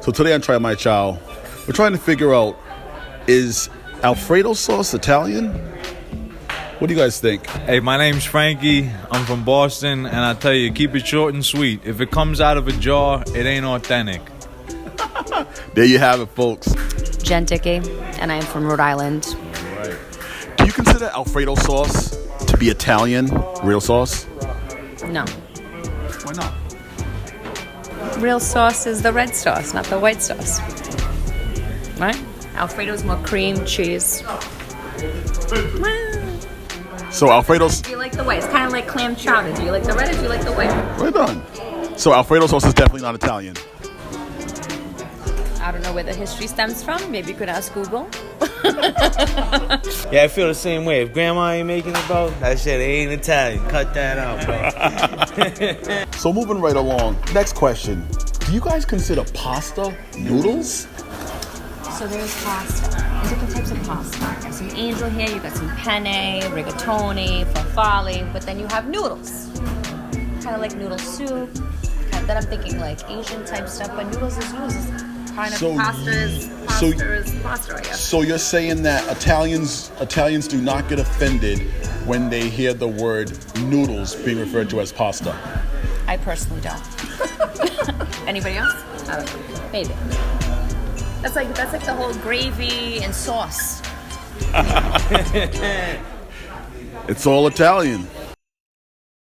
So today on Try My Chow, we're trying to figure out, is Alfredo sauce Italian? What do you guys think? Hey, my name's Franky. I'm from Boston, and I tell you, keep it short and sweet. If it comes out of a jar, it ain't authentic. There you have it, folks. Jen Dickey, and I am from Rhode Island. Right. Do you consider Alfredo sauce to be Italian, real sauce? No. Why not? Real sauce is the red sauce, not the white sauce. Right? Alfredo's more cream, cheese. So Alfredo's... Do you like the white? It's kind of like clam chowder. Do you like the red or do you like the white? Right on. So Alfredo sauce is definitely not Italian. I don't know where the history stems from. Maybe you could ask Google. Yeah, I feel the same way. If grandma ain't making it, bro, that shit ain't Italian. Cut that out, bro. So moving right along, next question. Do you guys consider pasta noodles? So there's pasta. Different types of pasta. You got some angel hair, you got some penne, rigatoni, farfalle, but then you have noodles. Kind of like noodle soup. Then I'm thinking like Asian type stuff, but noodles is noodles. Kind of pasta is pasta, I guess. So you're saying that Italians do not get offended when they hear the word noodles being referred to as pasta? I personally don't. Anybody else? I don't know. Maybe. That's like the whole gravy and sauce. It's all Italian.